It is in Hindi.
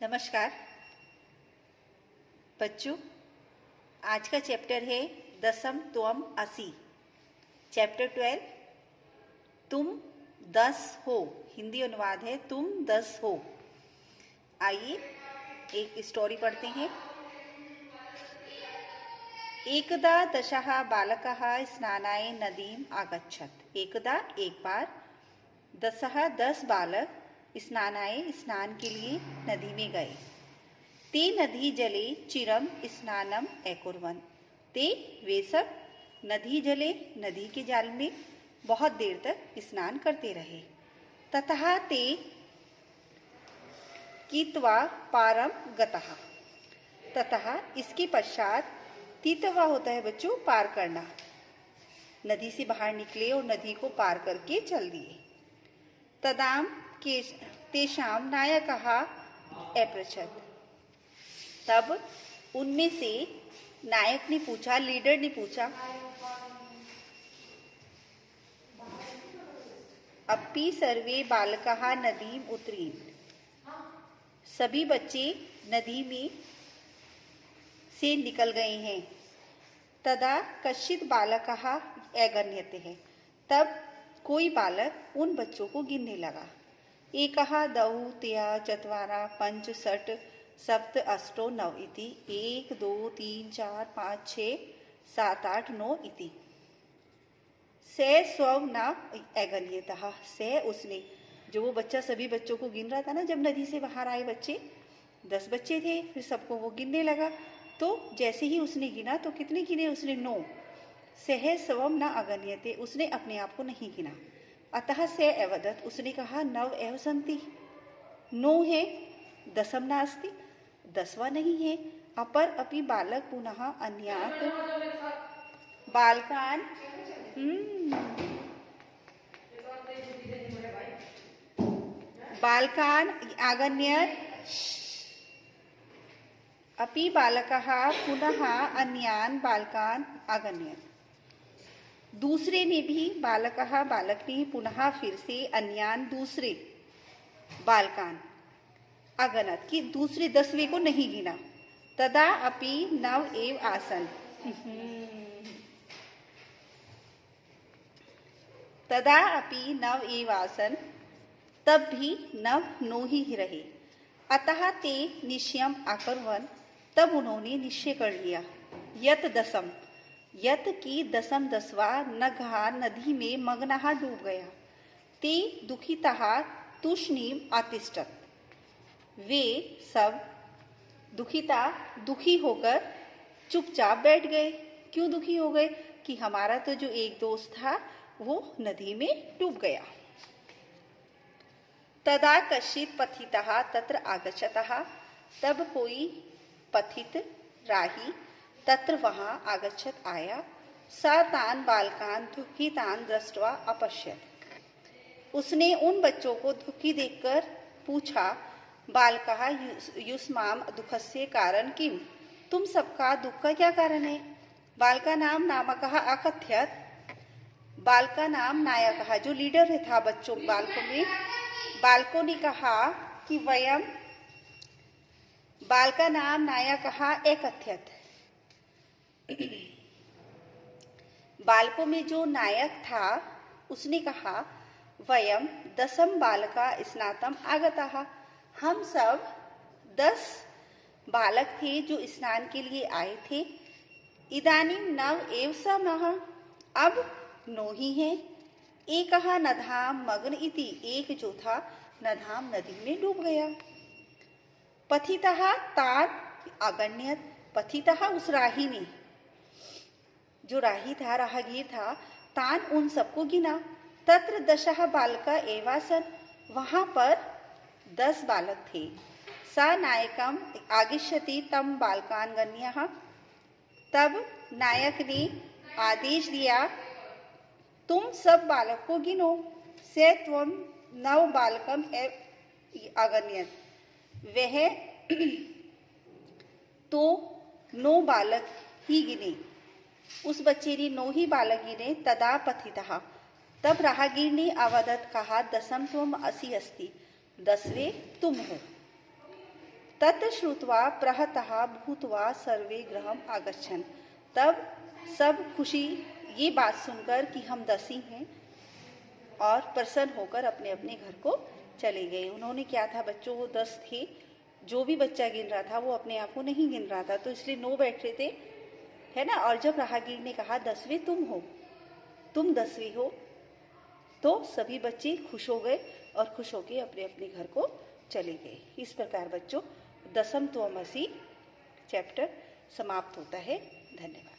नमस्कार बच्चों, आज का चैप्टर है दसम त्वम असि। चैप्टर 12 तुम 10 हो। हिंदी अनुवाद है तुम 10 हो। आइए एक स्टोरी पढ़ते हैं। एकदा दशः बालकः स्नानाय नदीम आगच्छत्। एकदा एक बार, दशः 10 बालक स्नानाय स्नान के लिए नदी में गए। ते नदी जले चिरम स्नानम अकुर्वन्। ते वे सब नदी जले नदी के जाल में बहुत देर तक स्नान करते रहे। ततः ते तीत्वा पारम गतः। ततः इसके पश्चात तीत्वा होता है बच्चों पार करना। नदी से बाहर निकले और नदी को पार करके चल दिए। तदाम तेषाम नायकः अपृच्छत्। तब उनमें से नायक ने पूछा, लीडर ने पूछा, अपि सर्वे बालकाः नदीम उतरीन्। सभी बच्चे नदी में से निकल गए हैं। तदा कश्चित् बालकः अगण्यते। तब कोई बालक उन बच्चों को गिनने लगा। एकः द्वौ त्रयः चत्वारः पञ्च षट् सप्त अष्टौ नौ इति। 1 2 3 4 5 6 7 8 9 इति। से स्वं न अगण्यतः। से उसने, जो वो बच्चा सभी बच्चों को गिन रहा था ना, जब नदी से बाहर आए बच्चे 10 बच्चे थे, फिर सबको वो गिनने लगा। तो जैसे ही उसने गिना तो कितने गिने उसने? 9। सह स्वम न अगण्यते, उसने अपने आप को नहीं गिना। अतः से अवदत्, उसने कहा, 9 एव सन्ति, 9 है, दशम नास्ति, 10वां नहीं है। अपर अपि बालक पुनः अन्यात् बालकान बालकान आगण्यत्। अपि बालकः पुनः अन्यान बालकान आगण्यत्। दूसरे ने भी बालकः, बालक ने पुनः फिर से अन्यान दूसरे बालकान अगणत की दूसरे 10वें को नहीं गिना। तदा अपि 9 एव आसन। तदा अपि 9 एव आसन, तब भी 9 ही रहे। अतः ते निश्चयम् अकुर्वन्, तब उन्होंने निश्चय कर लिया। यत दशम, यत की दशम 10वां नघः नदी में मग्नः डूब गया। ते दुखितः तूष्णीम अतिष्ठत्। वे सब दुखी होकर चुपचाप बैठ गए। क्यों दुखी हो गए? कि हमारा तो जो एक दोस्त था वो नदी में डूब गया। तदा कश्चित् पथितः तत्र आगच्छतः। तब कोई पथित राही तत्र वहां आगच्छत आया। स तान् बालकान् दुःखितान् दृष्ट्वा अपश्यत्। उसने उन बच्चों को दुखी देखकर पूछा, बालकः युष्माम दुःखस्य कारण किम? तुम सबका दुख का क्या कारण है? बालका नाम नामकः अकथयत्। बालका नाम नायकः, जो लीडर था बच्चों बालकों में, बालकों ने कहा कि वयम बालका नाम नायकः एकथयत्। बालकों में जो नायक था उसने कहा, वयम दशम बालका स्नातम आगतः। हम सब 10 बालक थे जो स्नान के लिए आए थे। इदानीं 9 एव समः, अब 9 ही हैं। एकः नधाम मग्न इति, एक जो था नधाम नदी में डूब गया। पथितः तान् अगण्यत्, पथितः उस राही ने, जो राही था राहगीर था, तान उन सबको गिना। तत्र 10 बालका एवासन, वहां पर 10 बालक थे। स नायकम आगिष्यति तम बालकान गण्यः। तब नायक ने आदेश दिया, तुम सब बालक को गिनो। से त्वम 9 बालकम अगण्यत्। वह तो 9 बालक ही गिने, उस बच्चे ने 9 ही बालक गिने। तदा पथितः, तब राहगीर ने अवदत् कहा, दशम त्वम असि अस्ति, 10वें तुम हो। तत् श्रुत्वा प्रहतः भूत्वा सर्वे गृहम् आगच्छन्। तब सब खुशी ये बात सुनकर कि हम 10 ही हैं और प्रसन्न होकर अपने अपने घर को चले गए। उन्होंने क्या था बच्चों, वो 10 थे, जो भी बच्चा गिन रहा था वो अपने आप को नहीं गिन रहा था, तो इसलिए 9 बैठ रहे थे, है ना। और जब राहगीर ने कहा 10वें तुम हो, तुम 10वें हो, तो सभी बच्चे खुश हो गए और खुश होके अपने अपने घर को चले गए। इस प्रकार बच्चों दशम त्वमसि चैप्टर समाप्त होता है। धन्यवाद।